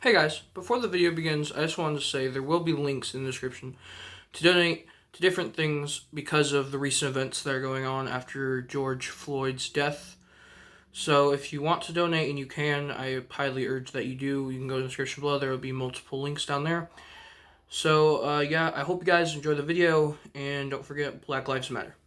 Hey guys, before the video begins, I just wanted to say there will be links in the description to donate to different things because of the recent events that are going on after George Floyd's death. So if you want to donate and you can, I highly urge that you do. You can go to the description below. There will be multiple links down there. So yeah, I hope you guys enjoy the video, and don't forget Black Lives Matter.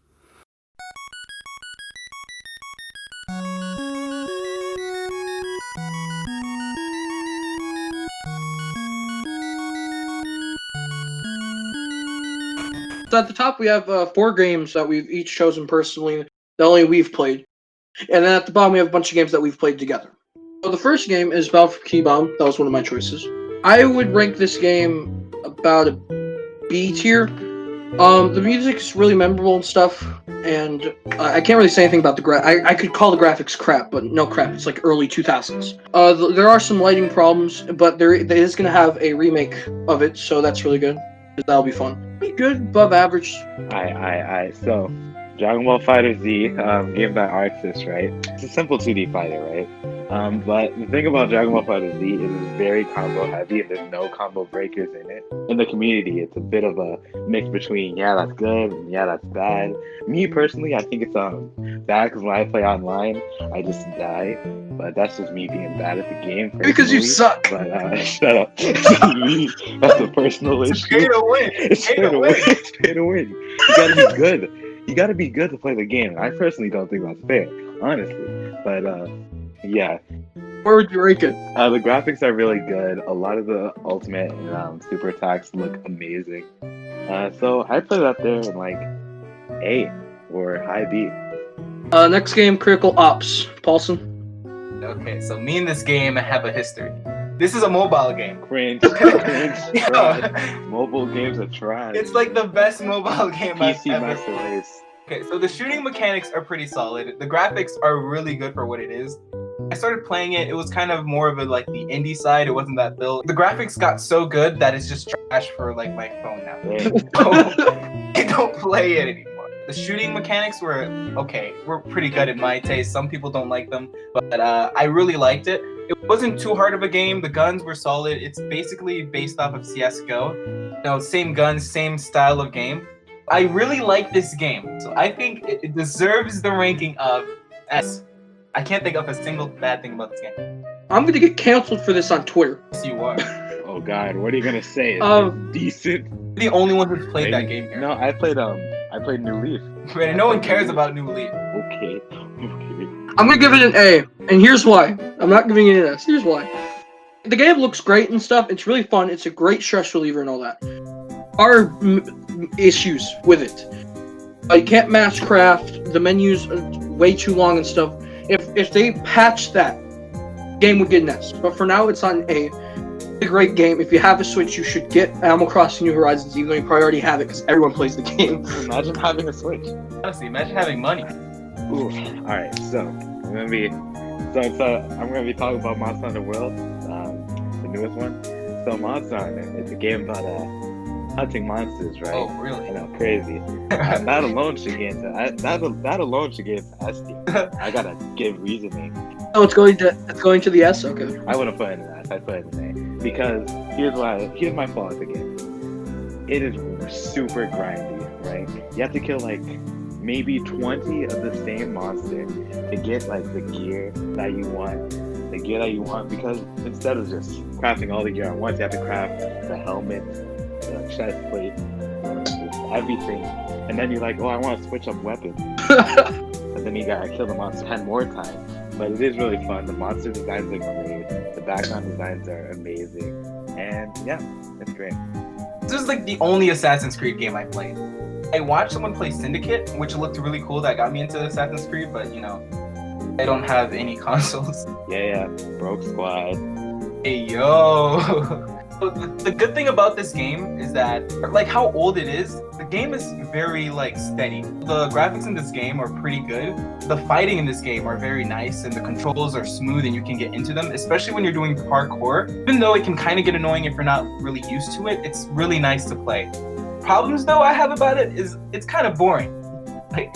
So at the top, we have 4 games that we've each chosen personally, that only we've played. And then at the bottom, we have a bunch of games that we've played together. So the first game is Battlefield Key Bomb. That was one of my choices. I would rank this game about a B tier. The music is really memorable and stuff, and I can't really say anything about the I could call the graphics crap, but no crap. It's like early 2000s. There are some lighting problems, but there is going to have a remake of it, so that's really good. That'll be fun. Be good, above average. So, Dragon Ball Fighter Z, game by Arxis, right? It's a simple 2D fighter, right? But the thing about Dragon Ball Fighter Z is it's very combo heavy and there's no combo breakers in it. In the community, it's a bit of a mix between, yeah, that's good and yeah, that's bad. Me personally, I think it's bad because when I play online, I just die. But that's just me being bad at the game. Because you suck. But shut up. That's a personal issue. It's pay to win. It's pay to win. It's pay to win. You gotta be good. You gotta be good to play the game. I personally don't think that's fair, honestly. But yeah. Where would you rank it? The graphics are really good. A lot of the ultimate and super attacks look amazing. So I put it up there in like A or high B. Next game, Critical Ops. Paulson. Okay, so me and this game have a history. This is a mobile game. Cringe. Cringe. Trash. Mobile games are trash. It's like the best mobile game I've PC ever Master Race. Okay, so the shooting mechanics are pretty solid. The graphics are really good for what it is. I started playing it. It was kind of more of a like the indie side. It wasn't that built. The graphics got so good that it's just trash for like my phone now. I don't play it anymore. The shooting mechanics were okay. Were pretty good in my taste. Some people don't like them, but I really liked it. It wasn't too hard of a game. The guns were solid. It's basically based off of CS:GO. You know, same guns, same style of game. I really like this game, so I think it deserves the ranking of S. I can't think of a single bad thing about this game. I'm gonna get canceled for this on Twitter. Yes, you are. Oh God, what are you gonna say? It's decent. You're the only one who's played that game here. No, I played New Leaf. Man, no one cares about New Leaf. Okay. I'm gonna give it an A, and here's why. I'm not giving it an S. Here's why. The game looks great and stuff. It's really fun. It's a great stress reliever and all that. Are issues with it. You can't match craft. The menus are way too long and stuff. If they patch that, game would get an S. But for now, it's on A. It's a great game. If you have a Switch, you should get Animal Crossing New Horizons, even though you probably already have it because everyone plays the game. Imagine having a Switch. Honestly, imagine having money. Ooh. All right, so I'm gonna be talking about Monster Hunter World, the newest one. So Monster Hunter, it's a game about hunting monsters, right? Oh, really? I know, crazy. That alone should get into S tier. I gotta give reasoning. Oh, it's going to the S. Okay. I wouldn't put it in S. I'd put it in A because here's my fault with the game. It is super grindy, right? You have to kill like maybe 20 of the same monster to get like the gear that you want. Because instead of just crafting all the gear at once, you have to craft the helmet, the chest plate, everything. And then you're like, oh, I want to switch up weapons. And then you gotta kill the monster 10 more times. But it is really fun. The monster designs are great. The background designs are amazing. And yeah, it's great. This is like the only Assassin's Creed game I played. I watched someone play Syndicate, which looked really cool. That got me into Assassin's Creed, but you know, I don't have any consoles. Yeah. Broke Squad. Hey, yo. The good thing about this game is that, like how old it is, the game is very like steady. The graphics in this game are pretty good. The fighting in this game are very nice and the controls are smooth and you can get into them, especially when you're doing parkour. Even though it can kind of get annoying if you're not really used to it, it's really nice to play. Problems though I have about it is it's kind of boring. Like,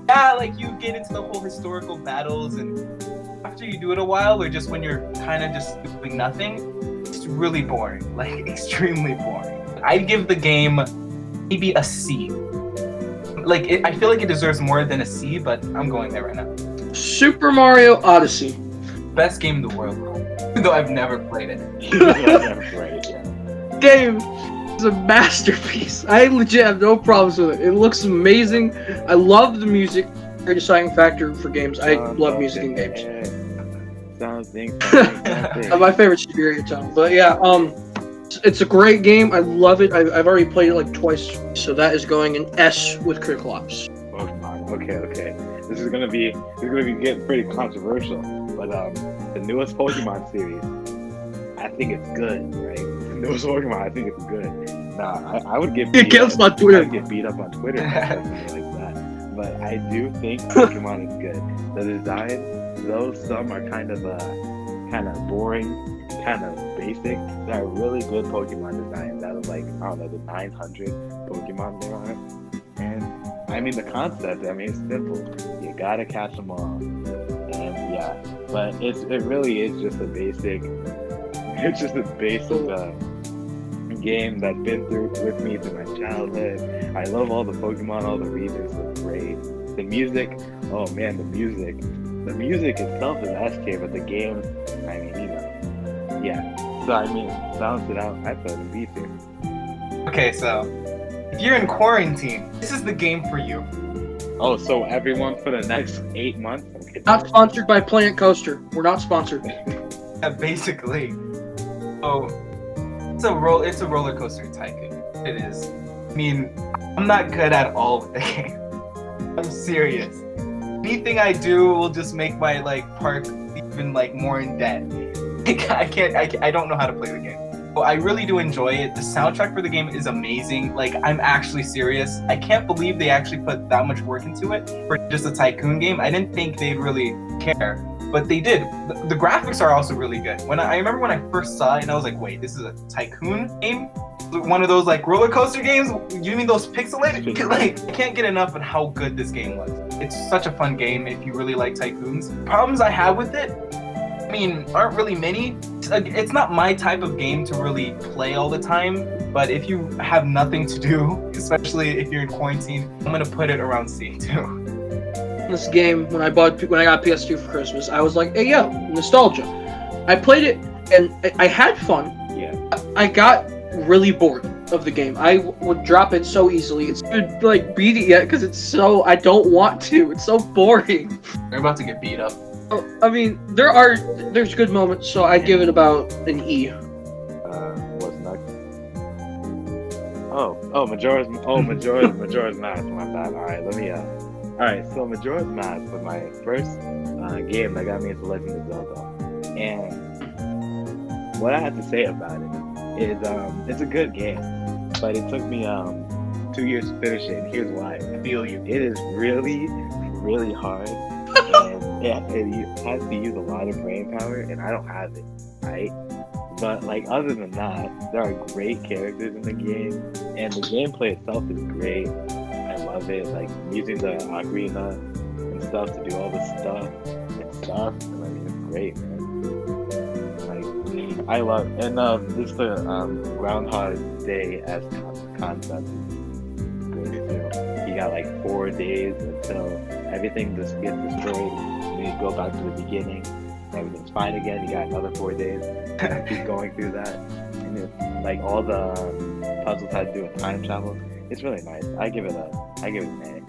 yeah, like you get into the whole historical battles and after you do it a while or just when you're kind of just doing nothing, just really boring, like extremely boring. I'd give the game maybe a C. Like I feel like it deserves more than a C, but I'm going there right now. Super Mario Odyssey. Best game in the world, even though I've never played it. Game is a masterpiece. I legit have no problems with it. It looks amazing. I love the music. Very deciding factor for games. I love music in games. Something. My favorite superior tone. But yeah, it's a great game. I love it. I've already played it like twice, so that is going in S with critical ops. Okay. This is gonna be getting pretty controversial, but the newest Pokemon series, I think it's good, right? The newest Pokemon, I think it's good. Nah, I would get beat up on Twitter. I'd get beat up on Twitter for something like that. But I do think Pokemon is good. The design, though some are kind of boring, kind of basic, there are really good Pokemon designs out of like, I don't know, the 900 Pokemon there are. And I mean, the concept, I mean, it's simple. You gotta catch them all. And yeah, but it really is just a basic, game that's been through with me through my childhood. I love all the Pokemon, all the regions look great. The music, oh man, the music itself is S tier, but the game, I mean, you know, yeah. So I mean, balance it out, I put it in B tier. Okay, so if you're in quarantine, this is the game for you. Oh, so everyone for the next 8 months? Not sponsored by Planet Coaster. We're not sponsored. Yeah, basically. Oh, it's a roller coaster tycoon. It is. I mean, I'm not good at all with the game. I'm serious. Anything I do will just make my like park even like more in debt. I don't know how to play the game. Well, I really do enjoy it. The soundtrack for the game is amazing. Like, I'm actually serious. I can't believe they actually put that much work into it for just a tycoon game. I didn't think they'd really care, but they did. The graphics are also really good. I remember when I first saw it, and I was like, wait, this is a tycoon game? One of those like roller coaster games? You mean those pixelated? Like, I can't get enough of how good this game was. It's such a fun game if you really like tycoons. Problems I have with it, I mean, aren't really many. It's not my type of game to really play all the time, but if you have nothing to do, especially if you're in quarantine, I'm gonna put it around C too. This game, when I got PS2 for Christmas, I was like, hey, yo, nostalgia. I played it, and I had fun. Yeah. I got really bored of the game. I would drop it so easily. It's good, like, beat it yet, because I don't want to. It's so boring. They're about to get beat up. I mean, there's good moments, so I give it about an E. What's next? Majora's Mask. My bad. All right. So Majora's Mask was my first game that got me into Legend of Zelda, and what I have to say about it is, it's a good game, but it took me 2 years to finish it, and here's why. I feel you. It is really, really hard. And it has to use a lot of brain power, and I don't have it, right? But like, other than that, there are great characters in the game, and the gameplay itself is great. I love it, like using the ocarina and stuff to do all the stuff. And I mean, it's great, man. Like, I love, and just the Groundhog Day as concept is great too. You got like 4 days until everything just gets destroyed, and you go back to the beginning. Everything's fine again. You got another 4 days. Keep going through that, and it's like all the puzzles had to do with time travel. It's really nice. I give it an A.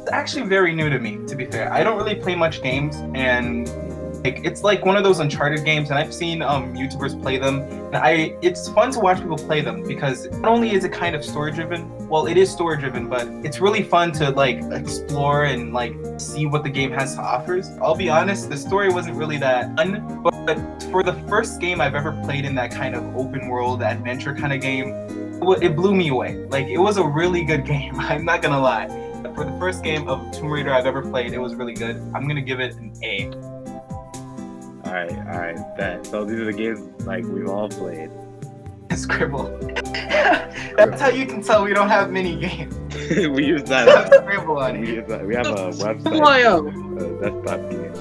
It's actually very new to me, to be fair. I don't really play much games, and it's like one of those Uncharted games, and I've seen YouTubers play them, and it's fun to watch people play them, because not only is it kind of story driven, well, it is story driven, but it's really fun to like explore and like see what the game has to offer. I'll be honest, the story wasn't really that fun, but for the first game I've ever played in that kind of open world adventure kind of game, it blew me away. Like, it was a really good game. I'm not gonna lie. For the first game of Tomb Raider I've ever played, it was really good. I'm gonna give it an A. All right, bet. So these are the games like we've all played. Scribble. That's how you can tell we don't have mini games. We use that. Scribble on it. We have a website. Hello. Desktop game.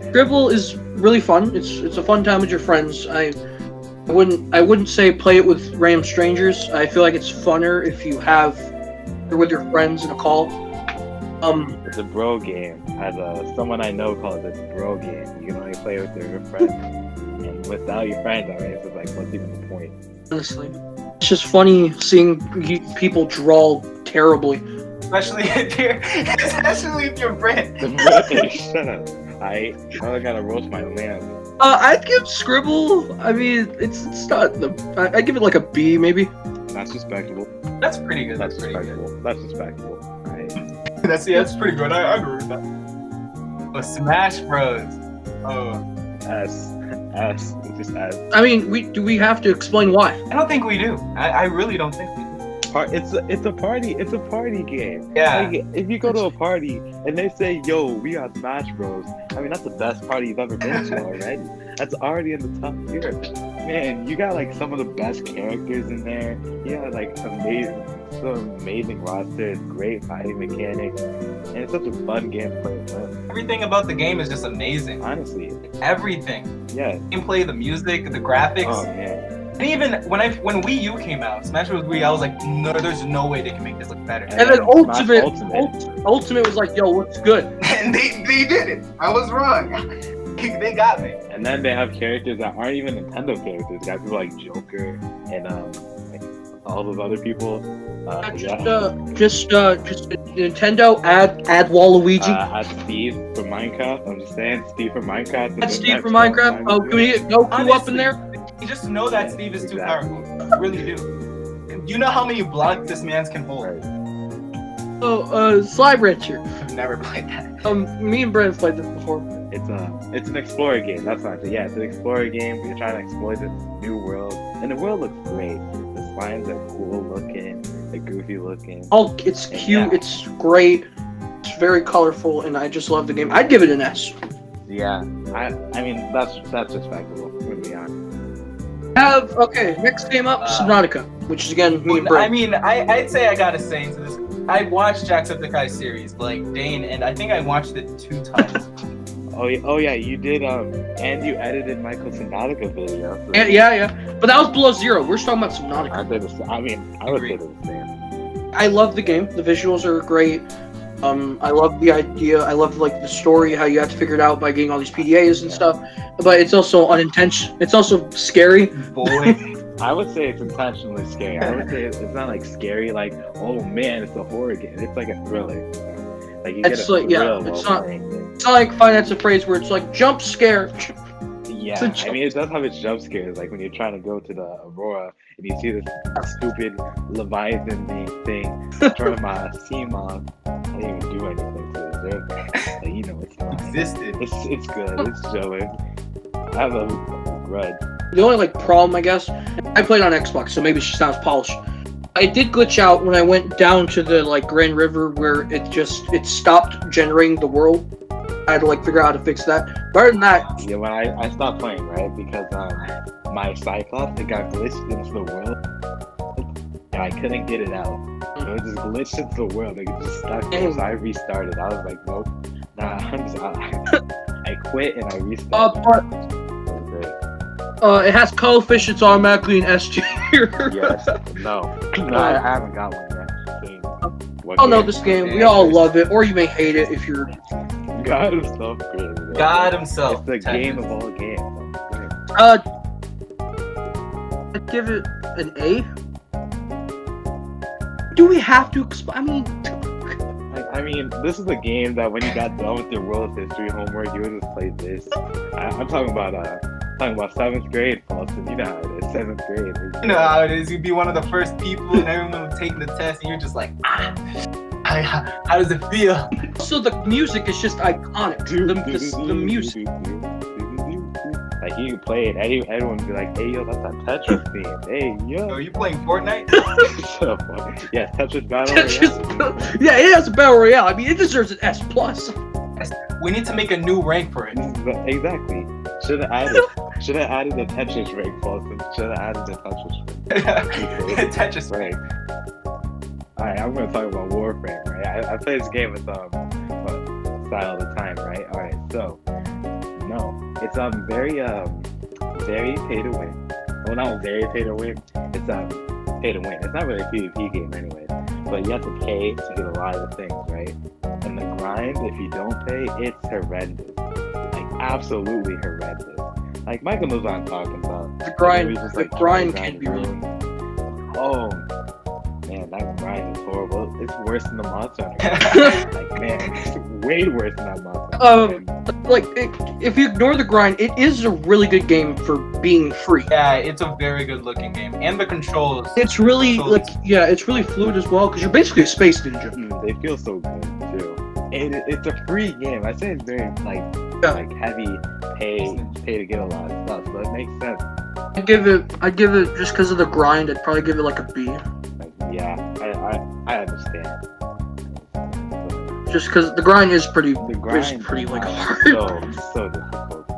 Right? Scribble is really fun. It's a fun time with your friends. I wouldn't say play it with random strangers. I feel like it's funner if you're with your friends in a call. It's a bro game. As someone I know calls it a bro game. You can only play with your friends. And without your friends, I mean, it's just like, what's even the point? Honestly, it's just funny seeing people draw terribly. Especially if you're Brit. Hey, shut up. I gotta roast my lamb. I'd give Scribble. I mean, it's not the. I give it like a B maybe. That's respectable. That's pretty good. That's pretty respectable. good. That's respectable. Alright. That's pretty good. I agree with that. But Smash Bros. Oh, S. Just S. I mean, do we have to explain why? I don't think we do. I really don't think we do. It's a party. It's a party game. Yeah. Like, if you go to a party and they say, "Yo, we got Smash Bros," I mean, that's the best party you've ever been to already. That's already in the top tier. Man, you got like some of the best characters in there. You got like amazing roster, great fighting mechanics, and it's such a fun game to play with friends. Everything about the game is just amazing. Honestly, Everything. yeah. Gameplay, the music, the graphics. Oh man. And even when Wii U came out, Smash Bros. Wii, I was like, no, there's no way they can make this look better. And then Smash Ultimate was like, yo, what's good? And they did it. I was wrong. They got me. And then they have characters that aren't even Nintendo characters. They got people like Joker and like all those other people. Just Nintendo add Waluigi. Add Steve from Minecraft. I'm just saying, Steve from Minecraft. Add Steve from Minecraft. Oh, can we get Goku up in there? You just know that Steve is too powerful. You really do. You know how many blocks this man can hold. Oh, Slime Rancher. I've never played that. Me and Brent played this before. It's an explorer game. That's what I said. Yeah, it's an explorer game. You're trying to explore this new world, and the world looks great. The slimes are cool looking. They're goofy looking. Oh, it's cute. Yeah. It's great. It's very colorful, and I just love the game. I'd give it an S. Yeah, I mean that's respectable. I'm gonna be honest. Next game up, Subnautica, which is again me and Brent. I mean, I'd say I gotta say into this. I watched Jacksepticeye series like Dane, and I think I watched it 2 times. Oh yeah, you did. And you edited Michael Subnautica video. So. Yeah, but that was Below Zero. We're just talking about Subnautica. I would say the same. I love the game. The visuals are great. I love the idea. I love like the story, how you have to figure it out by getting all these PDAs and stuff. But it's also unintentional. It's also scary. Boy. I would say it's intentionally scary. I would say it's not like scary, like, oh man, it's a horror game. It's like a thriller. Like you It's get a like, yeah, thrill it's while not- playing it. It's not like Finance a phrase where it's like jump scare. Yeah, It's a I mean, it does have its jump scares, like when you're trying to go to the Aurora and you see this stupid Leviathan thing from sea moth. I didn't even do anything to deserve that. Like, you know, it's fine. Existed. It's good. It's chilling. I have a grudge. The only like problem, I guess, I played on Xbox, so maybe she sounds polished. It did glitch out when I went down to the like Grand River where it stopped generating the world. I had to like figure out how to fix that. But other than that, Yeah, when I stopped playing, right, because my Cyclops, it got glitched into the world, and I couldn't get it out. So it just glitched into the world. It just stuck there, so I restarted. I was like, nope, nah, I'm just out. I quit and I restarted. but It was great. it has coefficients automatically in S tier. Yes, no, I haven't got one yet. What Oh no, game? this game, we all love it, or you may hate it if you're. God himself created it. God himself. It's the game of all games. I'd give it an A. Do we have to explain? I mean, this is a game that when you got done with your world history homework, you would just play this. I'm talking about 7th grade, Paulson. You know how it is, 7th grade. You know how it is. You'd be one of the first people, and everyone would take the test, and you're just like, how does it feel? So the music is just iconic. The music. Like you could play it, everyone would be like, "Hey yo, that's that Tetris theme." Hey yo. Are you playing Fortnite? Shut up, boy. Yeah, Tetris Battle Royale. Yeah, it has a battle royale. I mean, it deserves an S plus. We need to make a new rank for it. Exactly. Should have added the Tetris rank, Paulson. Should have added the Tetris rank. Tetris rank. Alright, I'm gonna talk about Warframe, right? I play this game with Style all the time, right? Alright, so know. It's very pay to win. Well, not very pay to win. It's pay to win. It's not really a PvP game anyways. But you have to pay to get a lot of the things, right? And the grind, if you don't pay, it's horrendous. Like absolutely horrendous. Like Michael knows what I'm talking about. The grind, Just, the grind can be really. Oh man, that grind is horrible. It's worse than the Monster Hunter. Like man, it's way worse than that Monster Hunter. Like if you ignore the grind, it is a really good game for being free. Yeah, it's a very good looking game, and the controls. It's really like it's really fluid as well because you're basically a space ninja. They feel so good too. And it's a free game. I say it's very like heavy pay to get a lot of stuff, so it makes sense. I'd give it just because of the grind. I'd probably give it like a B. Like, yeah, I understand. Just because the grind is pretty, The grind is pretty like hard. so difficult.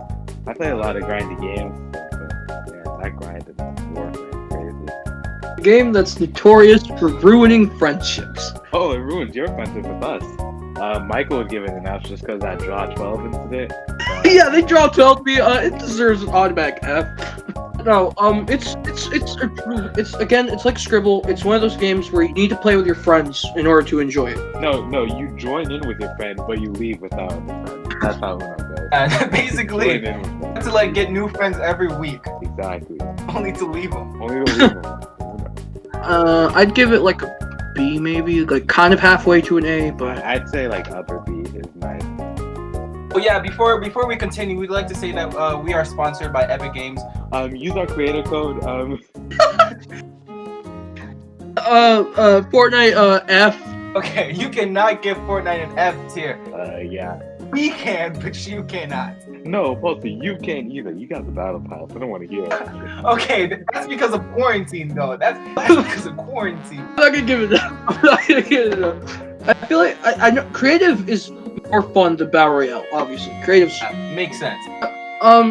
I play a lot of grindy games, but yeah, that grind is warfare crazy. A game that's notorious for ruining friendships. Oh, it ruins your friendship with us. Michael would give it an F just because that draw 12 incident. Yeah, they draw 12 me. It deserves an automatic F. No, it's again, it's like Scribble. It's one of those games where you need to play with your friends in order to enjoy it. No, you join in with your friend, but you leave without a friend. That's how it goes. Basically, Join in with them. to like get new friends every week, Exactly. only to leave them. Only to leave them. I'd give it like a B, maybe, like kind of halfway to an A, but I'd say like upper B is nice. Oh yeah, before we continue, we'd like to say that we are sponsored by Epic Games. Use our creator code. Fortnite F. Okay, you cannot give Fortnite an F tier. Yeah. We can, but you cannot. No, Paulson, you can't either. You got the battle pass. I don't want to hear it. Okay, that's because of quarantine, though. That's because of quarantine. I'm not gonna give it that. I'm not gonna give it that. I feel like I know creative is more fun than Battle Royale, obviously. Creative's Makes sense.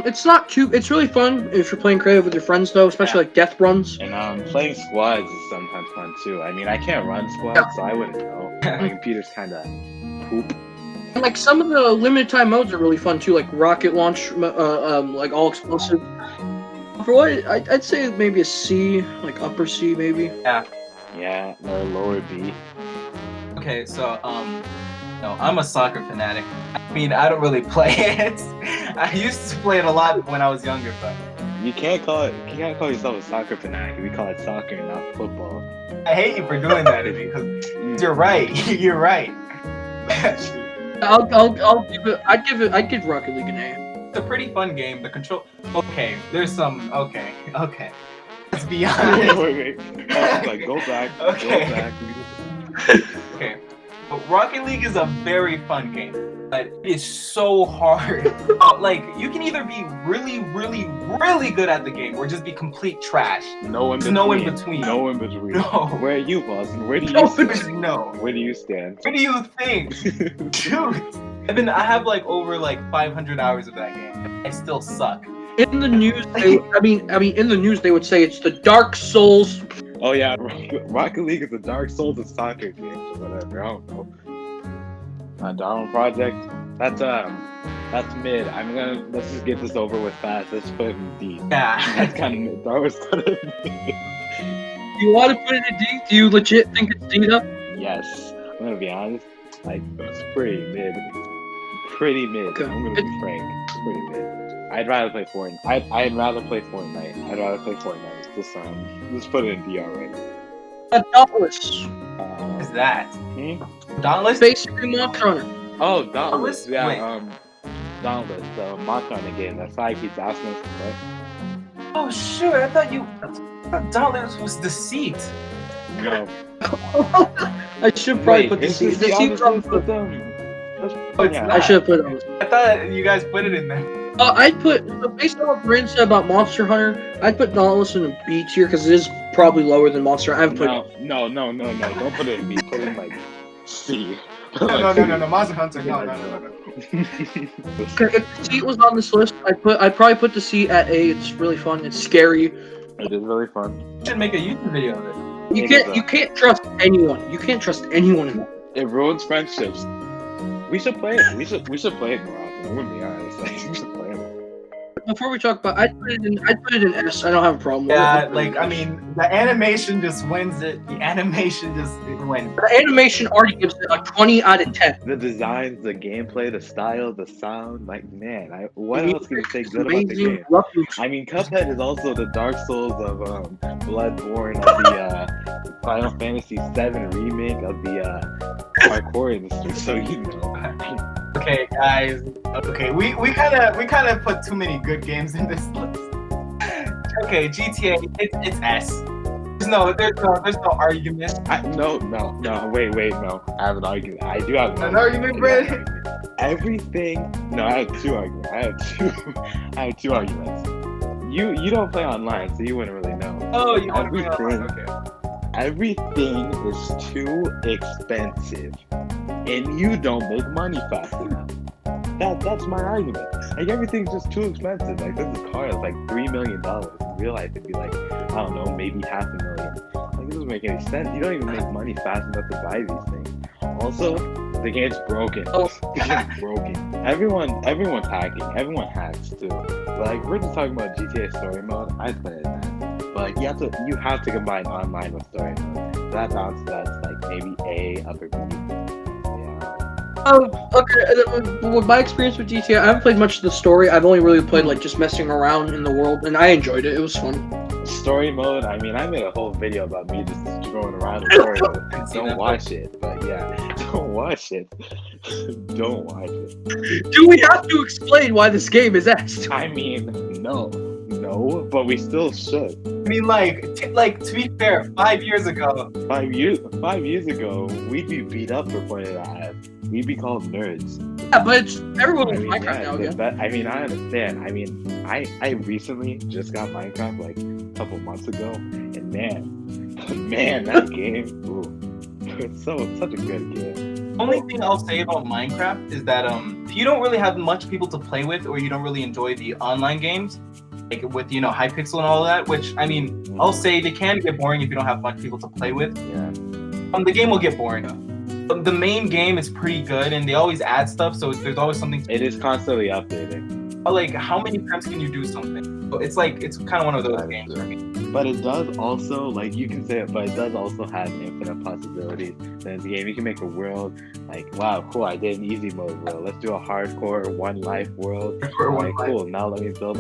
it's not too. It's really fun if you're playing creative with your friends, though, especially like death runs. And playing squads is sometimes fun too. I mean, I can't run squads, so I wouldn't know. My computer's kind of poop. And like some of the limited time modes are really fun too, like rocket launch, like all explosive. For what I'd say maybe a C, like upper C maybe. Yeah, or lower B. Okay, so no, I'm a soccer fanatic. I mean, I don't really play it. I used to play it a lot when I was younger, but You can't call yourself a soccer fanatic. We call it soccer, not football. I hate you for doing that because you're right. You're right. I'd give Rocket League an A. It's a pretty fun game. The control. Okay, there's some. Okay. Let's be honest. wait. Oh, like, go back. Okay. Go back. Okay. But Rocket League is a very fun game, but it is so hard. Like, you can either be really, really, really good at the game or just be complete trash. No in There's between. no in between. No in between. No. Where are you, Paulson? Where do you No, stand? there's no. Where do you stand? What do you think? Dude. I have like over like 500 hours of that game. I still suck. In the news, in the news they would say it's the Dark Souls. Oh yeah, Rocket League is the Dark Souls of soccer games or whatever. I don't know. Donald Project. That's mid. Let's just get this over with fast. Let's put it in D. Yeah. That's kind of mid. That was kind of mid. You want to put it in D? Do you legit think it's D though? Yes. I'm gonna be honest. Like, it's pretty mid. Pretty mid. Okay. I'm gonna be frank. It's pretty mid. I'd rather play Fortnite. I'd rather play Fortnite. Just put it in D already. Dauntless. What is that? Hmm? Dauntless? Basically Monster Hunter. Oh, Dauntless. Dauntless? Yeah, Wait. Dauntless, the Monster Hunter game. That's why he keeps asking us to play. Oh, shoot. I thought Dauntless was Deceit. No. I should probably Wait, put the is C. this The the C honest from list with them? Oh, it's Yeah. not. I should have put it on. I thought you guys put it in there. I'd put, based on what Brandon said about Monster Hunter, I'd put Dauntless in a B tier because it is probably lower than Monster. I haven't put. No. Don't put it in B. Put it in like C. No. Monster Hunter. No. If the C was on this list, I'd probably put the C at A. It's really fun. It's scary. It is really fun. You should make a YouTube video of it. You can't trust anyone. You can't trust anyone in that. It ruins friendships. We should play it. We should play it more often. I wouldn't be honest. Like, we should play it more. before we talk about, I'd put it in S. I don't have a problem with it. Yeah, I'd put it like in I S. mean, the animation just wins it. The animation just wins. The animation already gives it a 20 out of 10. The designs, the gameplay, the style, the sound, like man, what The else can you say music's good about the amazing. game? Love the I mean, Cuphead is also the Dark Souls of Bloodborne, of the Final Fantasy VII remake, of the parkour industry. So you know. Okay, guys. Okay, we kind of put too many good games in this list. Okay, GTA, it's S. There's no argument. No, wait, no. I have an argument. I do have An argument, Brandon? Everything. No, I have two arguments. I have two arguments. You don't play online, so you wouldn't really know. Oh, you want to bring Everything- it on? Okay. Everything is too expensive, and you don't make money fast enough. That's my argument. Like everything's just too expensive. Like this car is like $3 million. In real life, it'd be like I don't know, maybe $500,000. Like it doesn't make any sense. You don't even make money fast enough to buy these things. Also, the game's broken. Oh. The game's broken. Everyone's hacking. Everyone hacks too. But like we're just talking about GTA story mode. I play it, man. But like, you have to combine online with story mode. So that bounces that's like maybe A, upper B. Okay. With my experience with GTA, I haven't played much of the story. I've only really played like just messing around in the world, and I enjoyed it. It was fun. Story mode, I mean, I made a whole video about me just going around the story mode. Don't watch it, but yeah, don't watch it. Don't watch it. Do we have to explain why this game is S? I mean, no, but we still should. I mean, like to be fair, 5 years ago. 5 years ago, we'd be beat up for playing that. We'd be called nerds. Yeah, but it's everyone I with mean, Minecraft now again. I mean, I understand. I mean, I recently just got Minecraft like a couple months ago, and man, that game, ooh, it's such a good game. Only thing I'll say about Minecraft is that if you don't really have much people to play with, or you don't really enjoy the online games, like with Hypixel and all that, which I mean, I'll say they can get boring if you don't have much people to play with. Yeah. The game will get boring. The main game is pretty good, and they always add stuff, so there's always something. It is constantly updating. Like, how many times can you do something? It's like it's kind of one of those games for me. But it does also, like you can say it, but it does also have infinite possibilities. In the game, you can make a world like, wow, cool, I did an easy mode world. Let's do a hardcore one life world. Cool. Now let me build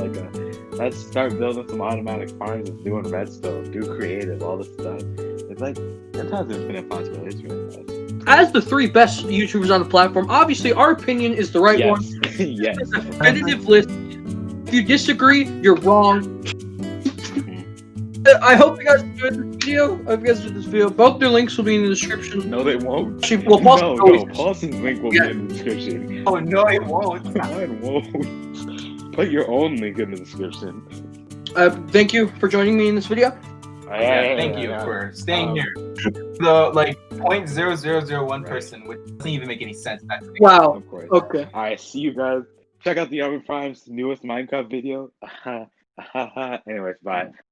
let's start building some automatic farms and doing redstone, do creative, all this stuff. It's like, it has infinite possibilities. It's really nice. As the three best YouTubers on the platform, obviously our opinion is the right one. Yes. It's a definitive list. If you disagree, you're wrong. I hope you guys enjoyed this video. I hope you guys enjoyed this video. Both their links will be in the description. No, they won't. Paulson's link will be in the description. Oh no, it won't. No, it won't. Put your own link in the description. Thank you for joining me in this video. Thank you for staying here. The 0.0001 person, which doesn't even make any sense. Wow. Of course. Okay. Alright, see you guys. Check out the Armor Prime's newest Minecraft video. Anyways, bye.